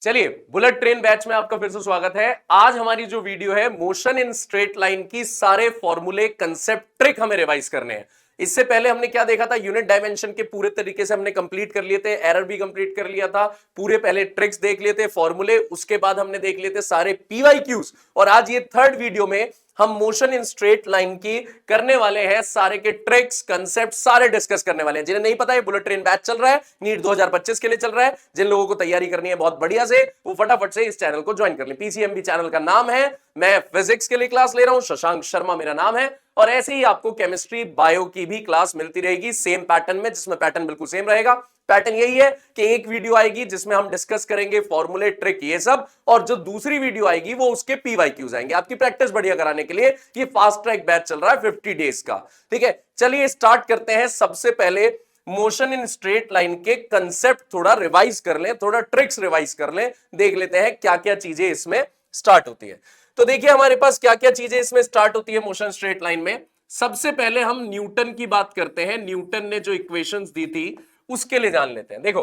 चलिए, bullet train batch में आपका फिर से स्वागत है। आज हमारी जो वीडियो है मोशन इन स्ट्रेट लाइन की सारे फॉर्मूले, कंसेप्ट, ट्रिक हमें रिवाइज करने हैं। इससे पहले हमने क्या देखा था, यूनिट डायमेंशन के पूरे तरीके से हमने कंप्लीट कर लिए थे, एरर भी कंप्लीट कर लिया था, पूरे पहले ट्रिक्स देख लिए थे, फॉर्मूले, उसके बाद हमने देख लिए थे सारे पीवाईक्यूज। और आज ये थर्ड वीडियो में हम मोशन इन स्ट्रेट लाइन की करने वाले हैं, सारे के ट्रिक्स, कंसेप्ट सारे डिस्कस करने वाले हैं। जिन्हें नहीं पता है, बुलेट ट्रेन बैच चल रहा है, नीट 2025 के लिए चल रहा है। जिन लोगों को तैयारी करनी है बहुत बढ़िया से, वो फटाफट से इस चैनल को ज्वाइन कर लें। पीसीएमबी चैनल का नाम है। मैं फिजिक्स के लिए क्लास ले रहा हूं, शशांक शर्मा मेरा नाम है। और ऐसे ही आपको केमिस्ट्री, बायो की भी क्लास मिलती रहेगी सेम पैटर्न में, जिसमें पैटर्न बिल्कुल सेम रहेगा। पैटर्न यही है कि एक वीडियो आएगी जिसमें हम डिस्कस करेंगे फॉर्मूले, ट्रिक, ये सब, और जो दूसरी वीडियो आएगी वो उसके पीवाईक्यूज आएंगे आपकी प्रैक्टिस बढ़िया कराने के लिए। ये फास्ट ट्रैक बैच चल रहा है 50 डेज का। ठीक है, चलिए स्टार्ट करते हैं। सबसे पहले मोशन इन स्ट्रेट लाइन के कंसेप्ट थोड़ा रिवाइज कर लें, थोड़ा ट्रिक्स रिवाइज कर लें, देख लेते हैं क्या क्या चीजें इसमें स्टार्ट होती है। तो देखिए हमारे पास क्या क्या चीजें इसमें स्टार्ट होती है मोशन स्ट्रेट लाइन में। सबसे पहले हम न्यूटन की बात करते हैं। न्यूटन ने जो इक्वेशंस दी थी उसके लिए जान लेते हैं। देखो,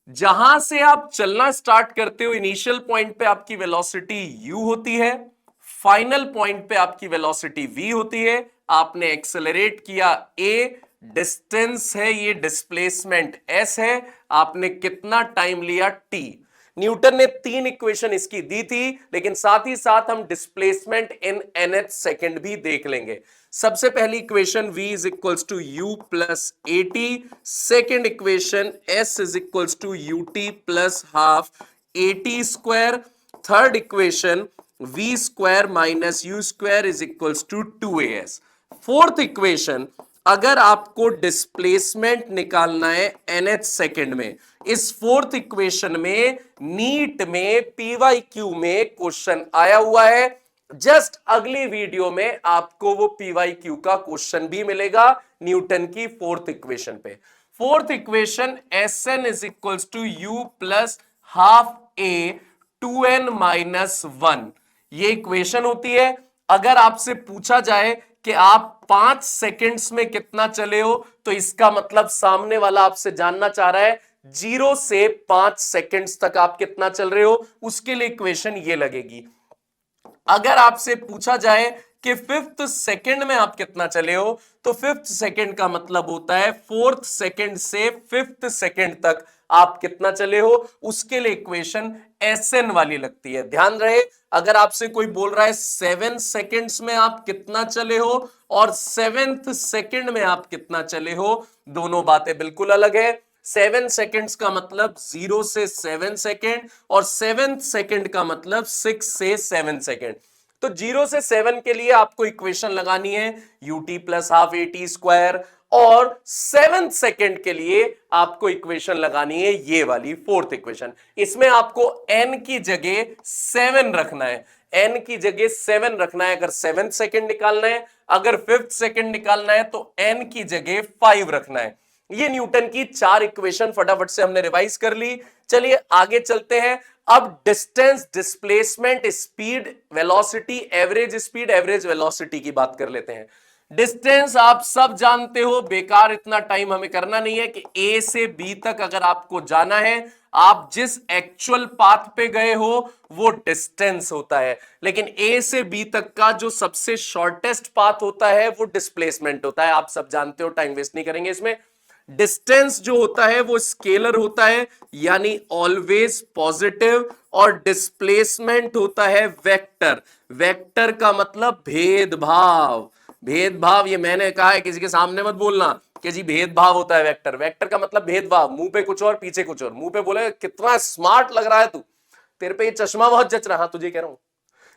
जहां से आप चलना स्टार्ट करते हो, इनिशियल पॉइंट पे आपकी वेलोसिटी u होती है, फाइनल पॉइंट पे आपकी वेलोसिटी v होती है। आपने एक्सेलरेट किया a, डिस्टेंस है ये, डिस्प्लेसमेंट s है, आपने कितना टाइम लिया t। न्यूटन ने 3 इक्वेशन इसकी दी थी, लेकिन साथ ही साथ हम डिस्प्लेसमेंट इन nth सेकेंड भी देख लेंगे। सबसे पहली equation v is equals to u plus a t, second equation s is equals to u t plus half a t square, third equation v square minus u square is equals to 2as। Fourth equation, अगर आपको displacement निकालना है nth second में, इस fourth equation में NEET में PYQ में question आया हुआ है। जस्ट अगली वीडियो में आपको वो पीवाईक्यू का क्वेश्चन भी मिलेगा न्यूटन की फोर्थ इक्वेशन पे। Fourth equation s n is equals to u plus half a 2n minus 1, ये इक्वेशन होती है। अगर आपसे पूछा जाए कि आप 5 सेकेंड्स में कितना चले हो, तो इसका मतलब सामने वाला आपसे जानना चाह रहा है 0 से 5 सेकेंड्स तक आप कितना चल रहे हो, उसके लिए इक्वेशन ये लगेगी। अगर आपसे पूछा जाए कि 5th सेकेंड में आप कितना चले हो, तो 5th सेकेंड का मतलब होता है 4th सेकेंड से 5th सेकेंड तक आप कितना चले हो, उसके लिए इक्वेशन एसएन वाली लगती है। ध्यान रहे, अगर आपसे कोई बोल रहा है 7 सेकेंड्स में आप कितना चले हो और 7th सेकेंड में आप कितना चले हो, दोनों बातें बिल्कुल अलग है। 7 सेकेंड्स का मतलब 0 से 7 सेकेंड, और 7th सेकेंड का मतलब 6 से 7 सेकेंड। तो 0 से 7 के लिए आपको इक्वेशन लगानी है ut plus half a t square, और 7th सेकेंड के लिए आपको इक्वेशन लगानी है ये वाली फोर्थ इक्वेशन। इसमें आपको n की जगह 7 रखना है, n की जगह 7 रखना है अगर 7th सेकेंड निकालना है। अगर 5th सेकेंड निकालना है तो n की जगह 5 रखना है। ये न्यूटन की 4 इक्वेशन फटाफट से हमने रिवाइज कर ली। चलिए आगे चलते हैं। अब distance, displacement, speed, velocity, average speed, average velocity की बात कर लेते हैं। डिस्टेंस आप सब जानते हो, बेकार इतना टाइम हमें करना नहीं है कि ए से बी तक अगर आपको जाना है, आप जिस एक्चुअल पाथ पे गए हो वो डिस्टेंस होता है, लेकिन ए से बी तक का जो सबसे शॉर्टेस्ट पाथ होता है वो डिस्प्लेसमेंट होता है। आप सब जानते हो, टाइम वेस्ट नहीं करेंगे इसमें। डिस्टेंस जो होता है वो स्केलर होता है, यानी ऑलवेज पॉजिटिव, और डिस्प्लेसमेंट होता है वेक्टर। वेक्टर का मतलब भेदभाव। भेदभाव, ये मैंने कहा है, किसी के सामने मत बोलना कि जी भेदभाव होता है वेक्टर। वेक्टर का मतलब भेदभाव, मुंह पे कुछ और पीछे कुछ और। मुंह पे बोले कितना स्मार्ट लग रहा है तू, तेरे पे ये चश्मा बहुत जच रहा है, तुझे कह रहा हूं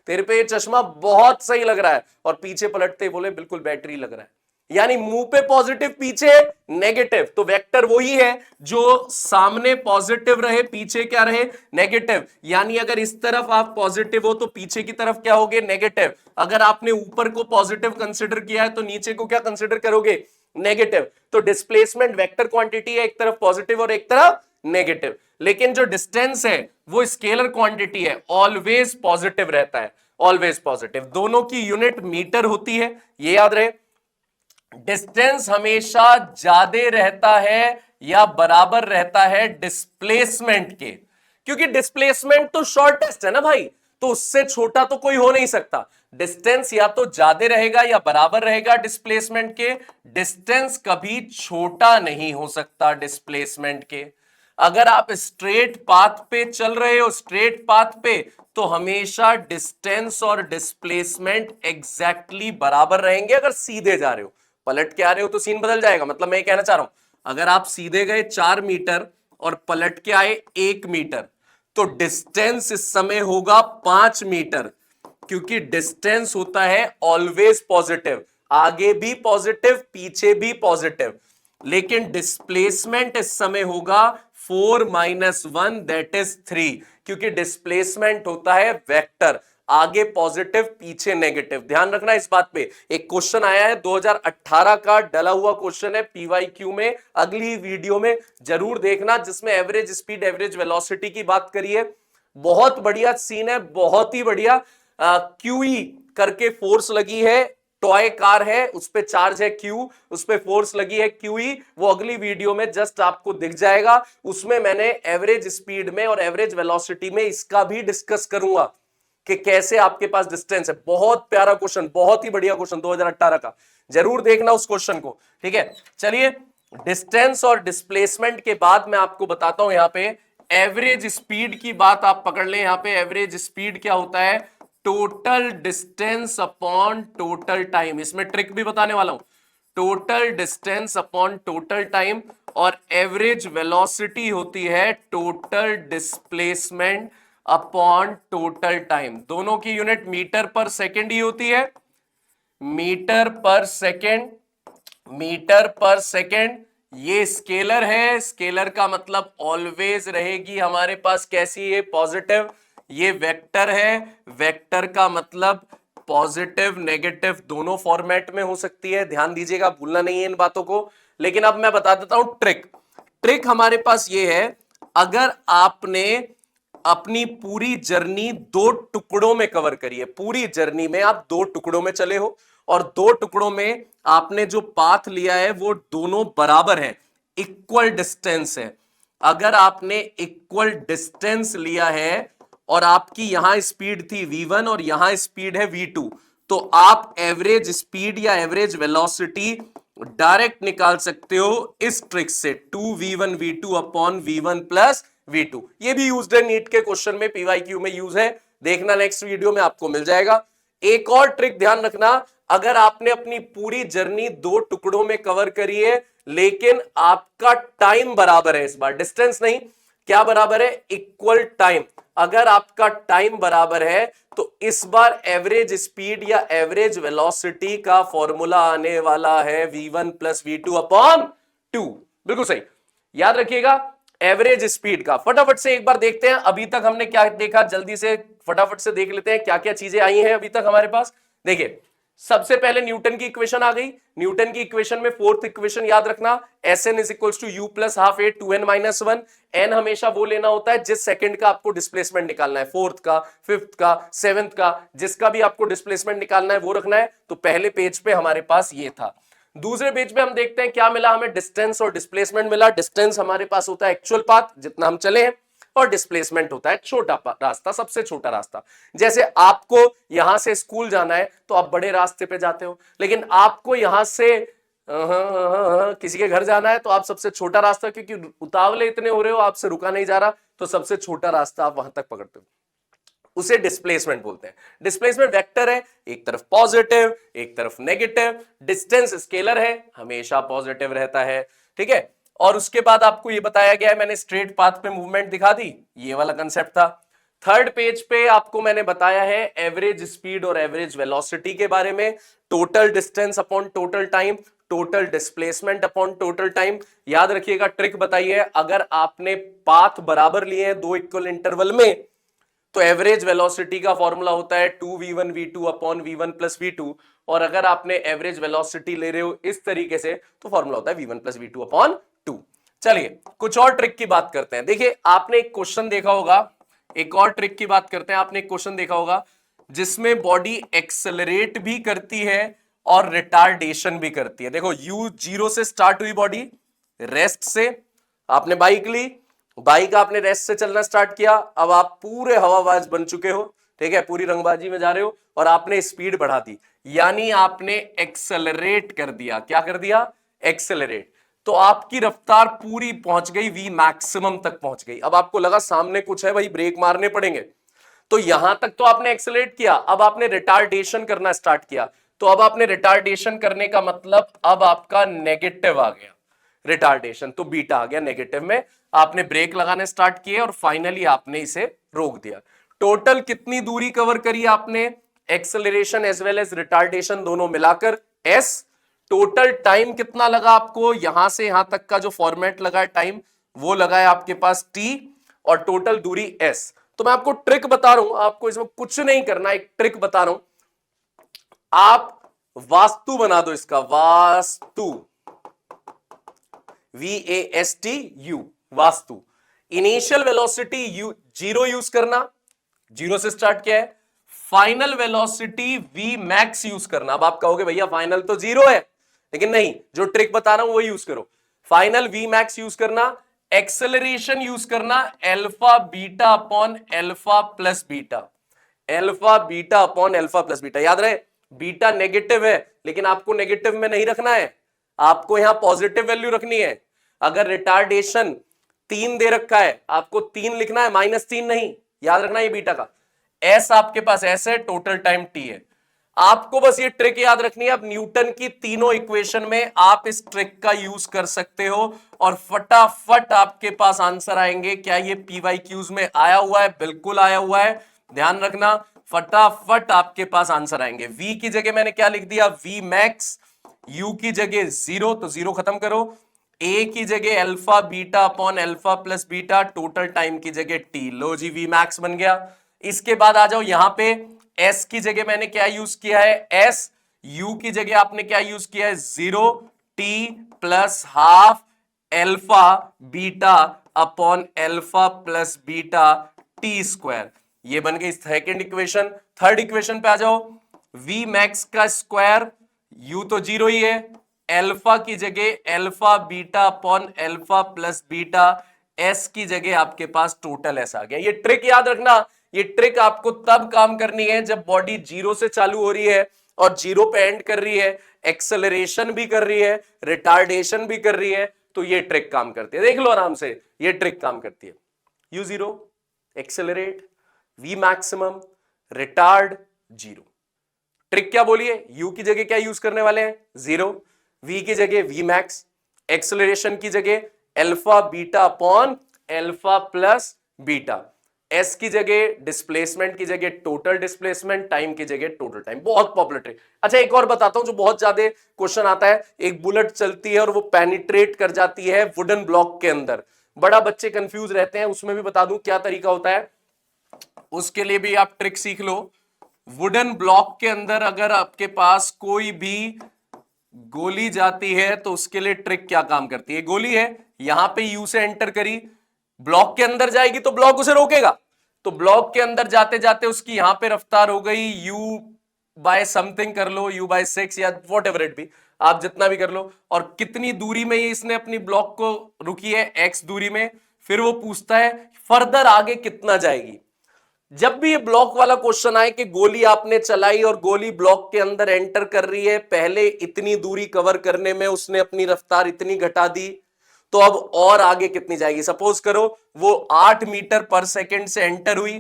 तेरे पे ये चश्मा बहुत सही लग रहा है, और पीछे पलटते बोले बिल्कुल बैटरी लग रहा है। यानी मुंह पे पॉजिटिव, पीछे नेगेटिव। तो वेक्टर वही है जो सामने पॉजिटिव रहे, पीछे क्या रहे, नेगेटिव। यानी अगर इस तरफ आप पॉजिटिव हो तो पीछे की तरफ क्या होगे, नेगेटिव। अगर आपने ऊपर को पॉजिटिव कंसिडर किया है तो नीचे को क्या कंसिडर करोगे, नेगेटिव। तो डिस्प्लेसमेंट वेक्टर क्वांटिटी है, एक तरफ पॉजिटिव और एक तरफ नेगेटिव। लेकिन जो डिस्टेंस है वो स्केलर क्वांटिटी है, ऑलवेज पॉजिटिव रहता है, ऑलवेज पॉजिटिव। दोनों की यूनिट मीटर होती है, ये याद रहे। डिस्टेंस हमेशा ज्यादा रहता है या बराबर रहता है डिस्प्लेसमेंट के। क्योंकि डिस्प्लेसमेंट तो शॉर्टेस्ट है ना भाई, तो उससे छोटा तो कोई हो नहीं सकता। डिस्टेंस या तो ज्यादा रहेगा या बराबर रहेगा डिस्प्लेसमेंट के, डिस्टेंस कभी छोटा नहीं हो सकता डिस्प्लेसमेंट के। अगर आप स्ट्रेट पाथ पे चल रहे हो, स्ट्रेट पाथ पे, तो हमेशा डिस्टेंस और डिस्प्लेसमेंट एग्जैक्टली बराबर रहेंगे। अगर सीधे जा रहे हो, पलट के आ रहे हो तो सीन बदल जाएगा। मतलब मैं ये कहना चाह रहा हूं, अगर आप सीधे गए 4 मीटर और पलट के आए 1 मीटर, तो डिस्टेंस इस समय होगा 5 मीटर, क्योंकि डिस्टेंस होता है ऑलवेज पॉजिटिव, आगे भी पॉजिटिव पीछे भी पॉजिटिव। लेकिन डिस्प्लेसमेंट इस समय होगा 4 - 1 दैट इज 3, क्योंकि डिस्प्लेसमेंट होता है वेक्टर, आगे पॉजिटिव पीछे नेगेटिव। ध्यान रखना इस बात पे। एक क्वेश्चन आया है 2018 का, डला हुआ क्वेश्चन है पीवाईक्यू में, अगली वीडियो में जरूर देखना, जिसमें एवरेज स्पीड एवरेज वेलोसिटी की बात करिए। बहुत बढ़िया सीन है, बहुत ही बढ़िया। क्यूई करके फोर्स लगी है, टॉय कार है, उस पे चार्ज है क्यू, उस पे फोर्स लगी है क्यूई, वो अगली वीडियो में जस्ट आपको दिख जाएगा। उसमें मैंने एवरेज स्पीड में और एवरेज वेलोसिटी में इसका भी डिस्कस करूंगा कि कैसे आपके पास डिस्टेंस है। बहुत प्यारा क्वेश्चन, बहुत ही बढ़िया क्वेश्चन 2018 का, जरूर देखना उस क्वेश्चन को। ठीक है, चलिए डिस्टेंस और डिस्प्लेसमेंट के बाद मैं आपको बताता हूं यहां पे एवरेज स्पीड की बात आप पकड़ लें। यहां पे एवरेज स्पीड क्या होता है, total distance upon total time. इसमें ट्रिक भी बताने वाला हूं, total distance upon total time. और एवरेज वेलोसिटी होती है total displacement upon total time. दोनों की यूनिट मीटर पर सेकेंड ही होती है, मीटर पर सेकेंड, मीटर पर सेकेंड। ये स्केलर है, स्केलर का मतलब ऑलवेज रहेगी हमारे पास कैसी है, पॉजिटिव। ये वेक्टर है, वेक्टर का मतलब पॉजिटिव नेगेटिव दोनों फॉर्मेट में हो सकती है। ध्यान दीजिएगा, भूलना नहीं है इन बातों को। लेकिन अब मैं बता देता हूं ट्रिक। ट्रिक हमारे पास ये है, अगर आपने अपनी पूरी जर्नी 2 टुकड़ों में कवर करी है, पूरी जर्नी में आप 2 टुकड़ों में चले हो, और 2 टुकड़ों में आपने जो पाथ लिया है वो दोनों बराबर है, इक्वल डिस्टेंस है। अगर आपने इक्वल डिस्टेंस लिया है और आपकी यहां स्पीड थी v1 और यहां स्पीड है v2, तो आप एवरेज स्पीड या एवरेज वेलोसिटी डायरेक्ट निकाल सकते हो इस ट्रिक से, 2v1 v2 upon v1 plus v2। ये भी यूज्ड है नीट के क्वेश्चन में, पीवाईक्यू में यूज है, देखना नेक्स्ट वीडियो में आपको मिल जाएगा। एक और ट्रिक ध्यान रखना, अगर आपने अपनी पूरी जर्नी 2 टुकड़ों में कवर करी है, लेकिन आपका टाइम बराबर है, इस बार डिस्टेंस नहीं, क्या बराबर है, इक्वल टाइम। अगर आपका टाइम बराबर है तो इस बार एवरेज स्पीड या एवरेज वेलोसिटी का फॉर्मूला आने वाला है v1 प्लस v2 अपॉन 2। बिल्कुल सही, याद रखिएगा एवरेज स्पीड का। फटाफट से एक बार देखते हैं अभी तक हमने क्या देखा, जल्दी से फटाफट से देख लेते हैं क्या क्या चीजें आई हैं अभी तक हमारे पास। देखिए, सबसे पहले न्यूटन की इक्वेशन आ गई। न्यूटन की इक्वेशन में फोर्थ इक्वेशन याद रखना, Sn is equals to u plus half a 2n minus 1। n हमेशा वो लेना होता है जिस सेकंड का आपको डिस्प्लेसमेंट निकालना है, फोर्थ का, फिफ्थ का, सेवेंथ का, जिसका भी आपको डिस्प्लेसमेंट निकालना है वो रखना है। तो पहले पेज पे हमारे पास ये था। दूसरे पेज पे हम देखते हैं क्या मिला हमें, डिस्टेंस और डिस्प्लेसमेंट मिला। डिस्टेंस हमारे पास होता है एक्चुअल पाथ जितना हम चले हैं, और डिस्प्लेसमेंट होता है छोटा रास्ता, सबसे छोटा रास्ता। जैसे आपको यहां से स्कूल जाना है तो आप बड़े रास्ते पे जाते हो, लेकिन आपको यहां से किसी के घर जाना है तो आप सबसे छोटा रास्ता, क्योंकि उतावले इतने हो रहे हो, आपसे रुका नहीं जा रहा, तो सबसे छोटा रास्ता आप वहां तक पकड़ते हो, उसे डिस्प्लेसमेंट बोलते हैं। डिस्प्लेसमेंट वेक्टर है, एक तरफ पॉजिटिव एक तरफ नेगेटिव। डिस्टेंस स्केलर है, हमेशा पॉजिटिव रहता है। ठीक है, और उसके बाद आपको ये बताया गया है, मैंने स्ट्रेट पाथ पे मूवमेंट दिखा दी, ये वाला कंसेप्ट था। थर्ड पेज पे आपको मैंने बताया है एवरेज स्पीड और एवरेज वेलोसिटी के बारे में, total distance upon total time, total displacement upon total time. याद रखिएगा ट्रिक बताइए, अगर आपने पाथ बराबर लिए हैं 2 इक्वल इंटरवल में, तो एवरेज वेलोसिटी का फॉर्मूला होता है 2v1 v2 upon v1 plus v2। और अगर आपने एवरेज वेलोसिटी ले रहे हो इस तरीके से, तो फॉर्मूला होता है v1 प्लस v2 अपॉन 2। चलिए कुछ और ट्रिक की बात करते हैं। देखिए, आपने एक क्वेश्चन देखा होगा, एक और ट्रिक की बात करते हैं। आपने एक क्वेश्चन देखा होगा जिसमें बॉडी एक्सेलरेट भी करती है और रिटार्डेशन भी करती है। देखो, u0 से स्टार्ट हुई बॉडी, रेस्ट से आपने बाइक ली, बाइक आपने रेस्ट से चलना स्टार्ट किया, अब आप पूरे हवाबाज बन चुके हो, ठीक है, पूरी रंगबाजी में जा रहे हो और आपने स्पीड बढ़ा दी, यानी आपने एक्सेलरेट कर दिया। क्या कर दिया? एक्सेलरेट। तो आपकी रफ्तार पूरी पहुंच गई, वी मैक्सिमम तक पहुंच गई। अब आपको लगा सामने कुछ है भाई, ब्रेक मारने पड़ेंगे, तो यहां तक तो आपने एक्सेलरेट किया, अब आपने रिटार्डेशन करना स्टार्ट किया। तो अब आपने रिटार्डेशन करने का मतलब अब आपका नेगेटिव आ गया, रिटार्डेशन तो बीटा आ गया नेगेटिव में, आपने ब्रेक लगाने स्टार्ट किए और फाइनली आपने इसे रोक दिया। टोटल कितनी दूरी कवर करी आपने, acceleration as well as retardation दोनों मिलाकर एस। टोटल टाइम कितना लगा आपको, यहां से यहां तक का जो फॉर्मेट लगा है टाइम, वो लगा है आपके पास टी, और टोटल दूरी एस। तो मैं आपको ट्रिक बता रहा हूं, आपको इसमें कुछ नहीं करना, एक ट्रिक बता रहा हूं, आप वास्तु बना दो इसका, vastu, VASTU, vastu. Initial velocity you zero use करना, जीरो से स्टार्ट किया है। Final velocity V max use करना। अब आप कहोगे भैया फाइनल तो जीरो है, लेकिन नहीं, जो ट्रिक बता रहा हूं वो यूज करो। फाइनल V मैक्स यूज करना, एक्सेलरेशन यूज करना alpha beta upon alpha plus beta, alpha beta upon alpha plus beta. याद रहे बीटा नेगेटिव है, लेकिन आपको नेगेटिव में नहीं रखना है, आपको यहां पॉजिटिव वैल्यू रखनी है। अगर रिटार्डेशन 3 दे रखा है, आपको 3 लिखना है, -3 नहीं, याद रखना ये बीटा का। एस आपके पास एस है, टोटल टाइम टी है। आपको बस ये ट्रिक याद रखनी है। अब न्यूटन की तीनों इक्वेशन में आप इस ट्रिक का यूज कर सकते हो और फटाफट आपके पास आंसर आएंगे। क्या ये PYQs में आया हुआ है? बिल्कुल आया हुआ है, ध्यान रखना, फटाफट आपके पास आंसर आएंगे। V की जगह मैंने क्या लिख दिया, V मैक्स, U की जगह 0, तो 0 खत्म करो, A की जगह alpha beta upon alpha plus beta, total time की जगह T, लो जी V मैक्स बन गया। इसके बाद आ जाओ यहां पे, S की जगह मैंने क्या यूज किया है, S, U की जगह आपने क्या यूज किया है, 0, T plus half alpha beta upon alpha plus beta T square. ये बन गई सेकेंड इक्वेशन। थर्ड इक्वेशन पे आ जाओ, V मैक्स का स्क्वायर, U तो 0 ही है, एल्फा की जगह alpha beta upon alpha plus beta, S की जगह आपके पास टोटल S आ गया। ये ट्रिक याद रखना, ये ट्रिक आपको तब काम करनी है जब बॉडी 0 से चालू हो रही है और 0 पे एंड कर रही है, एक्सेलरेशन भी कर रही है, रिटार्डेशन भी कर रही है, तो ये ट्रिक काम करती है। देख लो आराम से, ये ट्रिक काम करती है। U0, accelerate, V maximum, retard, 0। Trick क्या बोलिए, U की जगह क्या यूज करने वाले हैं, 0, V की जगह V मैक्स, एक्सेलरेशन की जगह alpha beta upon alpha plus beta, S की जगह डिस्प्लेसमेंट की जगह टोटल डिस्प्लेसमेंट, टाइम की जगह टोटल टाइम। बहुत पॉपुलर ट्रिक। अच्छा एक और बताता हूं जो बहुत ज्यादा क्वेश्चन आता है, एक बुलेट चलती है और वो पेनिट्रेट कर जाती है वुडन ब्लॉक के अंदर, बड़ा बच्चे कंफ्यूज रहते हैं, उसमें भी बता दूं क्या तरीका होता है, उसके लिए भी आप ट्रिक सीख लो। वुडन ब्लॉक के अंदर अगर आपके पास कोई भी गोली जाती है तो उसके लिए ट्रिक क्या काम करती है, गोली है यहां पे यू से एंटर करी, ब्लॉक के अंदर जाएगी तो ब्लॉक उसे रोकेगा, तो ब्लॉक के अंदर जाते जाते उसकी यहां पे रफ्तार हो गई u बाय समथिंग, कर लो u/6 या वॉट एवर इट भी, आप जितना भी कर लो, और कितनी दूरी में ये इसने अपनी ब्लॉक को रुकी है, x दूरी में। फिर वो पूछता है फर्दर आगे कितना जाएगी। जब भी ये ब्लॉक वाला क्वेश्चन आए कि गोली आपने चलाई और गोली ब्लॉक के अंदर एंटर कर रही है, पहले इतनी दूरी कवर करने में उसने अपनी रफ्तार इतनी घटा दी, तो अब और आगे कितनी जाएगी। सपोज करो वो 8 मीटर पर सेकंड से एंटर हुई,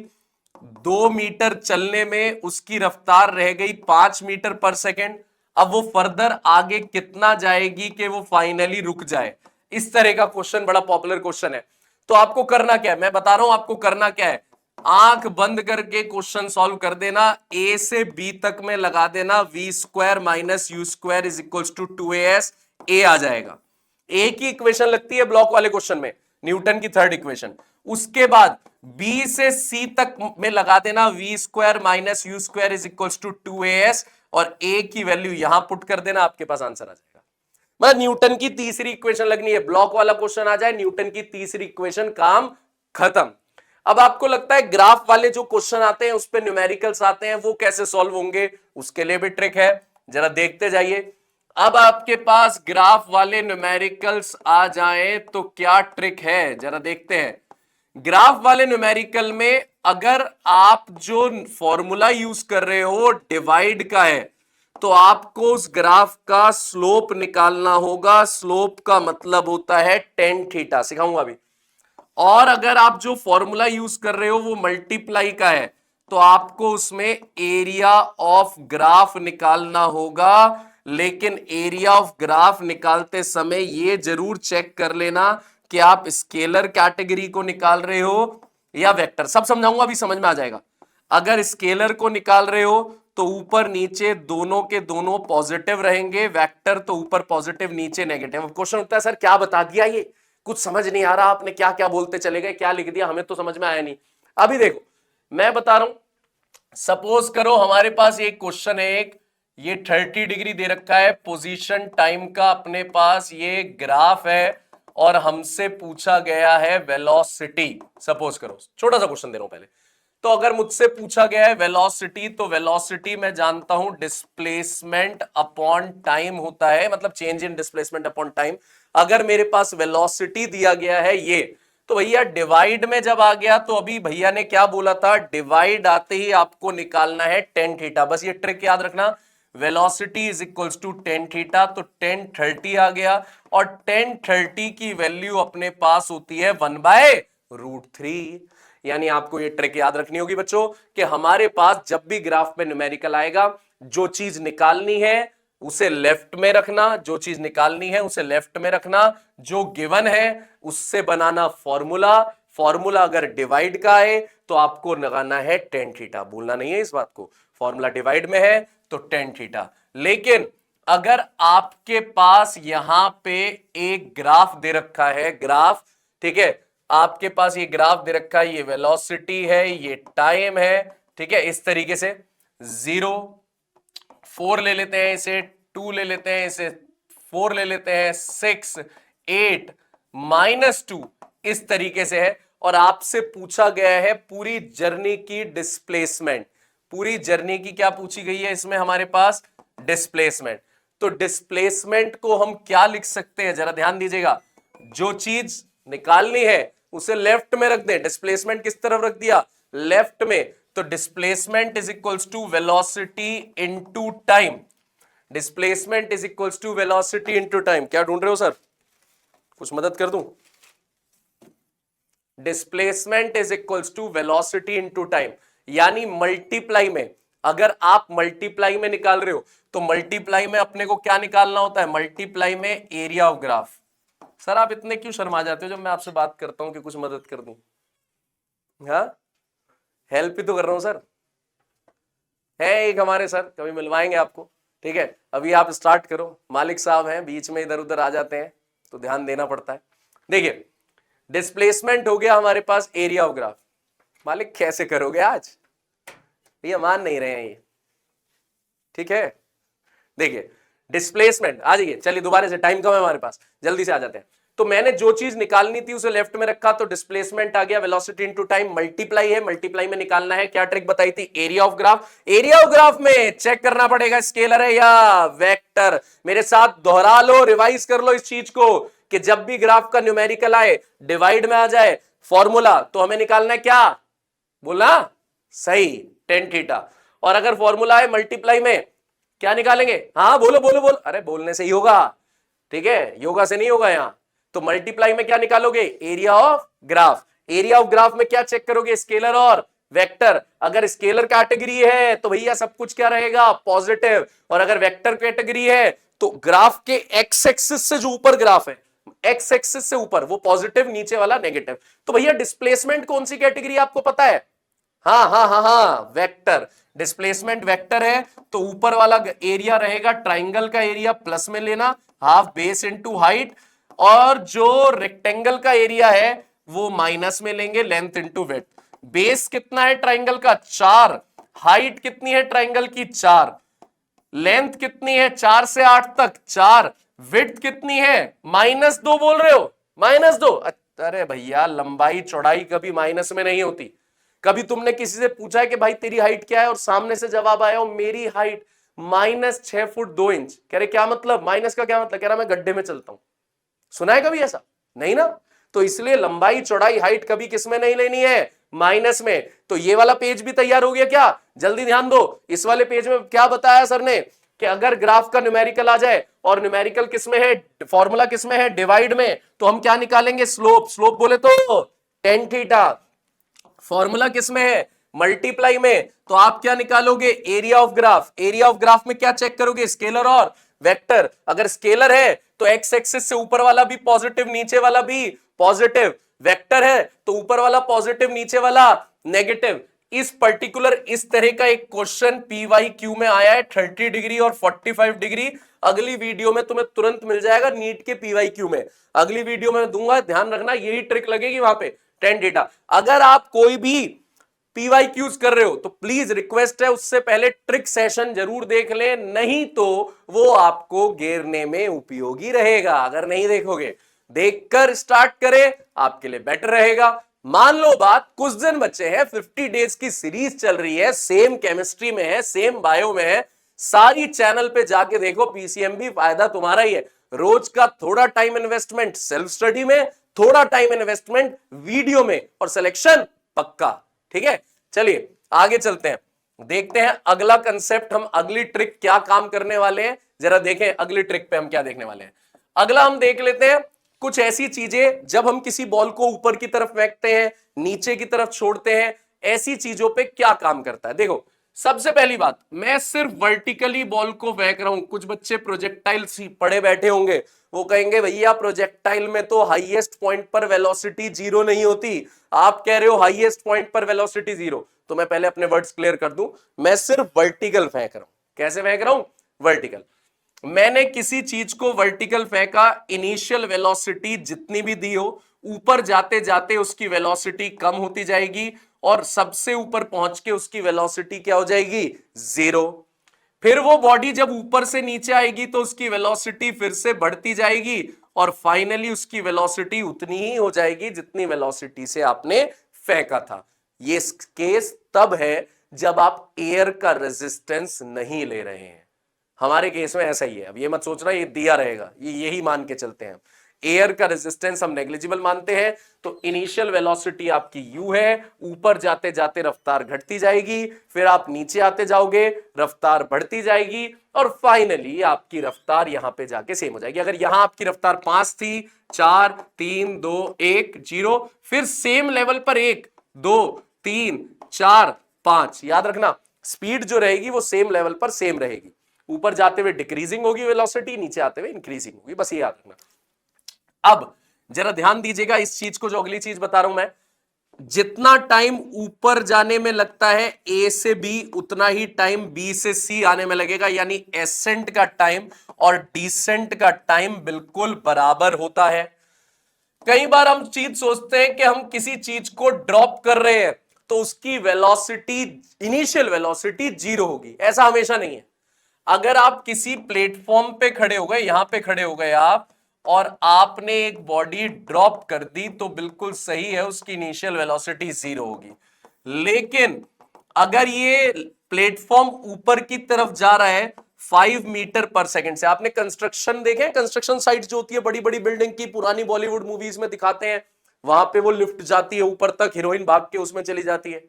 2 मीटर चलने में उसकी रफ्तार रह गई 5 मीटर पर सेकंड, अब वो फर्दर आगे कितना जाएगी कि वो फाइनली रुक जाए। इस तरह का क्वेश्चन बड़ा पॉपुलर क्वेश्चन है। तो आपको करना क्या है, मैं बता रहा हूं आपको करना क्या है, आंख बंद करके क्वेश्चन सॉल्व कर देना, ए से बी तक में लगा देना, v square minus u square is equal to 2as, a आ जाएगा। ए की इक्वेशन लगती है ब्लॉक वाले क्वेश्चन में, न्यूटन की थर्ड इक्वेशन। उसके बाद बी से सी तक में लगा देना, v square minus u square is equal to 2as, और ए की वैल्यू यहां पुट कर देना, आपके पास आंसर आ जाएगा। मतलब न्यूटन की तीसरी इक्वेशन लगनी है, ब्लॉक वाला क्वेश्चन आ जाए, न्यूटन की तीसरी इक्वेशन, काम खत्म। अब आपको लगता है ग्राफ वाले जो क्वेश्चन आते हैं उस पे न्यूमेरिकल्स आते हैं, वो कैसे सॉल्व होंगे, उसके लिए भी ट्रिक है, जरा देखते जाइए। अब आपके पास ग्राफ वाले न्यूमेरिकल्स आ जाएं तो क्या ट्रिक है, जरा देखते हैं। ग्राफ वाले न्यूमेरिकल में अगर आप जो फॉर्मूला यूज कर रहे हो डिवाइड का है, तो आपको उस ग्राफ का स्लोप निकालना होगा। स्लोप का मतलब होता है टेन थीटा, सिखाऊंगा अभी। और अगर आप जो फॉर्मूला यूज कर रहे हो वो मल्टीप्लाई का है, तो आपको उसमें एरिया ऑफ ग्राफ निकालना होगा। लेकिन एरिया ऑफ ग्राफ निकालते समय ये जरूर चेक कर लेना कि आप स्केलर कैटेगरी को निकाल रहे हो या वेक्टर। सब समझाऊंगा, अभी समझ में आ जाएगा। अगर स्केलर को निकाल रहे हो तो ऊपर नीचे दोनों के दोनों पॉजिटिव रहेंगे, वेक्टर तो ऊपर पॉजिटिव नीचे नेगेटिव। क्वेश्चन उठता है सर क्या बता दिया, ये कुछ समझ नहीं आ रहा, आपने क्या क्या बोलते चले गए, क्या लिख दिया, हमें तो समझ में आया नहीं। अभी देखो मैं बता रहा हूं, सपोज करो हमारे पास एक क्वेश्चन है, एक ये 30 डिग्री दे रखा है पोजीशन टाइम का, अपने पास ये ग्राफ है और हमसे पूछा गया है वेलोसिटी। सपोज करो, छोटा सा क्वेश्चन दे रहा हूं पहले। तो अगर मुझसे पूछा गया है वेलोसिटी, तो वेलोसिटी मैं जानता हूं डिस्प्लेसमेंट अपॉन टाइम होता है, मतलब change in displacement upon time. अगर मेरे पास वेलोसिटी दिया गया है ये, तो भैया डिवाइड में जब आ गया, तो अभी भैया ने क्या बोला था, डिवाइड आते ही आपको निकालना है टेन थीटा। बस ये ट्रिक याद रखना, velocity is equals to tan theta, तो टेन 30 आ गया। और टेन 30 की वैल्यू अपने पास होती है 1/√3। यानी आपको ये ट्रिक याद रखनी होगी बच्चों कि हमारे पास जब भी ग्राफ में न्यूमेरिकल आएगा, जो चीज निकालनी है उसे लेफ्ट में रखना, जो चीज निकालनी है उसे लेफ्ट में रखना, जो गिवन है उससे बनाना फॉर्मूला। फॉर्मूला अगर डिवाइड का है तो आपको लगाना है टेन थीटा, भूलना नहीं है इस बात को। फॉर्मूला डिवाइड में है तो टेन थीटा। लेकिन अगर आपके पास यहां पे एक ग्राफ दे रखा है, ग्राफ, ठीक है, आपके पास ये ग्राफ दे रखा है, ये वेलोसिटी है, ये टाइम है, ठीक है, इस तरीके से 0 4 ले लेते हैं इसे, 2 ले लेते हैं इसे, 4 ले लेते हैं, 6 8 -2, इस तरीके से है। और आपसे पूछा गया है पूरी जर्नी की डिस्प्लेसमेंट। पूरी जर्नी की क्या पूछी गई है इसमें हमारे पास, डिस्प्लेसमेंट। तो डिस्प्लेसमेंट को हम क्या लिख सकते हैं, जरा ध्यान दीजिएगा। जो चीज निकालनी है उसे लेफ्ट में रख दें, डिस्प्लेसमेंट किस तरफ रख दिया, लेफ्ट में। तो displacement is equals to velocity into time. Displacement is equals to velocity into time. क्या ढूंढ रहे हो सर, कुछ मदद कर दूं? Displacement is equals to velocity into time, यानी मल्टीप्लाई में, अगर आप मल्टीप्लाई में निकाल रहे हो तो मल्टीप्लाई में अपने को क्या निकालना होता है, मल्टीप्लाई में एरिया ऑफ ग्राफ। सर आप इतने क्यों शर्मा जाते हो जब मैं आपसे बात करता हूं कि कुछ मदद कर दूं? हाँ, हेल्प ही तो कर रहा हूं सर। है एक हमारे सर, कभी मिलवाएंगे आपको, ठीक है। अभी आप स्टार्ट करो, मालिक साहब हैं, बीच में इधर उधर आ जाते हैं तो ध्यान देना पड़ता है। देखिए डिस्प्लेसमेंट हो गया हमारे पास, एरिया ऑफ ग्राफ। मालिक कैसे करोगे आज, भैया मान नहीं रहे हैं ये, ठीक है। देखिए डिस्प्लेसमेंट, आ जाइए, चलिए दोबारा से, टाइम कम है हमारे पास, जल्दी से आ जाते हैं। तो मैंने जो चीज निकालनी थी उसे लेफ्ट में रखा, तो डिस्प्लेसमेंट आ गया, वेलोसिटी इनटू टाइम, मल्टीप्लाई है, मल्टीप्लाई में निकालना है, क्या ट्रिक बताई थी, area of graph. Area of graph में चेक करना पड़ेगा स्केलर है या वेक्टर। मेरे साथ दोहरा लो, रिवाइज कर लो इस चीज को कि जब भी ग्राफ का न्यूमेरिकल आए, डिवाइड में आ जाए फॉर्मूला, तो हमें निकालना है क्या, बोला सही, टेन थीटा। और अगर फॉर्मूला है मल्टीप्लाई में, क्या निकालेंगे, हाँ बोलो बोलो बोलो, अरे बोलने से ही होगा, ठीक है, योगा से नहीं होगा यहां। तो मल्टीप्लाई में क्या निकालोगे, area of graph. Area of graph में क्या चेक करोगे, स्केलर और वेक्टर। अगर स्केलर कैटेगरी है तो भैया सब कुछ क्या रहेगा, पॉजिटिव। और अगर वेक्टर कैटेगरी है तो ग्राफ के एक्स एक्सिस से जो ऊपर ग्राफ है, एक्स एक्सिस से ऊपर वो पॉजिटिव, नीचे वाला नेगेटिव। तो भैया डिस्प्लेसमेंट कौन सी कैटेगरी आपको पता है, हाँ हाँ हाँ हाँ, वेक्टर। डिस्प्लेसमेंट वेक्टर है तो ऊपर वाला एरिया रहेगा, ट्राइंगल का एरिया प्लस में लेना, हाफ बेस इनटू हाइट, और जो रेक्टेंगल का एरिया है वो माइनस में लेंगे, लेंथ इनटू विड्थ। बेस कितना है ट्राइंगल का, 4, हाइट कितनी है ट्राइंगल की, 4, लेंथ कितनी है 4 से 8 तक, 4, विड्थ कितनी है, -2 बोल रहे हो, -2। अरे भैया लंबाई चौड़ाई कभी माइनस में नहीं होती। कभी तुमने किसी से पूछा है कि भाई तेरी हाइट क्या है, और सामने से जवाब आया हो मेरी हाइट -6 फुट 2 इंच, कह रहे क्या मतलब, माइनस का क्या मतलब, कह रहा मैं गड्ढे में चलता हूं। सुना है कभी ऐसा, नहीं ना। तो इसलिए लंबाई चौड़ाई हाइट कभी किसमें नहीं लेनी है, माइनस में। तो ये वाला पेज भी तैयार हो गया क्या, जल्दी ध्यान दो। इस वाले पेज में क्या बताया सर ने कि अगर ग्राफ का न्यूमेरिकल आ जाए और न्यूमेरिकल किसमें है, फॉर्मूला किसमें है, डिवाइड में, तो हम क्या निकालेंगे, स्लोप। स्लोप बोले तो टेन थीटा। फॉर्मूला किसमें है, मल्टीप्लाई में, तो आप क्या निकालोगे, area of graph. Area of graph में क्या चेक करोगे, स्केलर और वेक्टर। अगर स्केलर है तो एक्स एक्सिस से ऊपर वाला भी पॉजिटिव, नीचे वाला भी पॉजिटिव। वेक्टर है तो ऊपर वाला पॉजिटिव, नीचे वाला नेगेटिव। इस पर्टिकुलर इस तरह का एक क्वेश्चन PYQ में आया है 30 डिग्री और 45 डिग्री। अगली वीडियो में तुम्हें तुरंत मिल जाएगा नीट के PYQ में, अगली वीडियो में दूंगा, ध्यान रखना यही ट्रिक लगेगी वहां पे, टेन डेटा। अगर आप कोई भी PYQs कर रहे हो तो प्लीज रिक्वेस्ट है उससे पहले ट्रिक सेशन जरूर देख ले, नहीं तो वो आपको घेरने में उपयोगी रहेगा। अगर नहीं देखोगे, देखकर स्टार्ट करें, आपके लिए बेटर रहेगा। मान लो बात, कुछ दिन बचे हैं, 50 डेज की सीरीज चल रही है, सेम केमिस्ट्री में है, सेम बायो में है, सारी चैनल पे जाके देखो, PCMB फायदा तुम्हारा ही है। रोज का थोड़ा टाइम इन्वेस्टमेंट सेल्फ स्टडी में, थोड़ा टाइम इन्वेस्टमेंट वीडियो में, और सिलेक्शन पक्का। ठीक है, चलिए आगे चलते हैं, देखते हैं अगला कंसेप्ट, हम अगली ट्रिक क्या काम करने वाले हैं, जरा देखें अगली ट्रिक पे हम क्या देखने वाले हैं। अगला हम देख लेते हैं कुछ ऐसी चीजें, जब हम किसी बॉल को ऊपर की तरफ फेंकते हैं, नीचे की तरफ छोड़ते हैं, ऐसी चीजों पे क्या काम करता है। देखो, सबसे पहली बात, मैं सिर्फ वर्टिकली बॉल को फेंक रहा हूं। कुछ बच्चे प्रोजेक्टाइल पड़े बैठे होंगे, वो कहेंगे भैया प्रोजेक्टाइल में तो हाईएस्ट पॉइंट पर वेलोसिटी जीरो नहीं होती, आप कह रहे हो हाईएस्ट पॉइंट पर वेलोसिटी जीरो। तो मैं पहले अपने वर्ड्स क्लियर कर दूं, मैं सिर्फ वर्टिकल फेंक रहा हूं। कैसे फेंक रहा हूं, वर्टिकल। मैंने किसी चीज को वर्टिकल फेंका, इनिशियल वेलोसिटी जितनी भी दी हो, ऊपर जाते जाते उसकी वेलोसिटी कम होती जाएगी और सबसे ऊपर पहुंच के उसकी वेलोसिटी क्या हो जाएगी, जीरो। फिर वो बॉडी जब ऊपर से नीचे आएगी तो उसकी वेलोसिटी फिर से बढ़ती जाएगी और फाइनली उसकी वेलोसिटी उतनी ही हो जाएगी जितनी वेलोसिटी से आपने फेंका था। ये केस तब है जब आप एयर का रेजिस्टेंस नहीं ले रहे हैं। हमारे केस में ऐसा ही है। अब ये मत सोचना ये दिया रहेगा, ये यही मान के चलते हैं, एयर का रेजिस्टेंस हम नेग्लिजिबल मानते हैं। तो इनिशियल वेलोसिटी आपकी u है, ऊपर जाते जाते रफ्तार घटती जाएगी, फिर आप नीचे आते जाओगे, रफ्तार बढ़ती जाएगी और फाइनली आपकी रफ्तार यहां पे जाके सेम हो जाएगी। अगर यहां आपकी रफ्तार 5 थी, 4 3 2 1 0, फिर सेम लेवल पर 1 2 3 4 5, याद रखना स्पीड जो रहेगी वो सेम लेवल पर सेम रहेगी। ऊपर जाते हुए डिक्रीजिंग होगी वेलोसिटी, नीचे आते हुए इंक्रीजिंग होगी, बस ये याद रखना। अब जरा ध्यान दीजिएगा इस चीज को, जो अगली चीज बता रहा हूं मैं, जितना टाइम ऊपर जाने में लगता है A से B, उतना ही टाइम B से C आने में लगेगा। यानी एसेंट का टाइम और डिसेंट का टाइम बिल्कुल बराबर होता है। कई बार हम चीज सोचते हैं कि हम किसी चीज को ड्रॉप कर रहे हैं तो उसकी वेलोसिटी, इनिशियल वेलोसिटी जीरो होगी, ऐसा हमेशा नहीं है। अगर आप किसी प्लेटफॉर्म पे खड़े हो गए, यहां पे खड़े हो गए आप, और आपने एक बॉडी ड्रॉप कर दी तो बिल्कुल सही है, उसकी इनिशियल वेलोसिटी जीरो होगी। लेकिन अगर ये प्लेटफॉर्म ऊपर की तरफ जा रहा है 5 मीटर पर सेकंड से, आपने कंस्ट्रक्शन देखे, कंस्ट्रक्शन साइट जो होती है बड़ी बड़ी बिल्डिंग की, पुरानी बॉलीवुड मूवीज में दिखाते हैं, वहां पे वो लिफ्ट जाती है ऊपर तक, हीरोइन भाग के उसमें चली जाती है।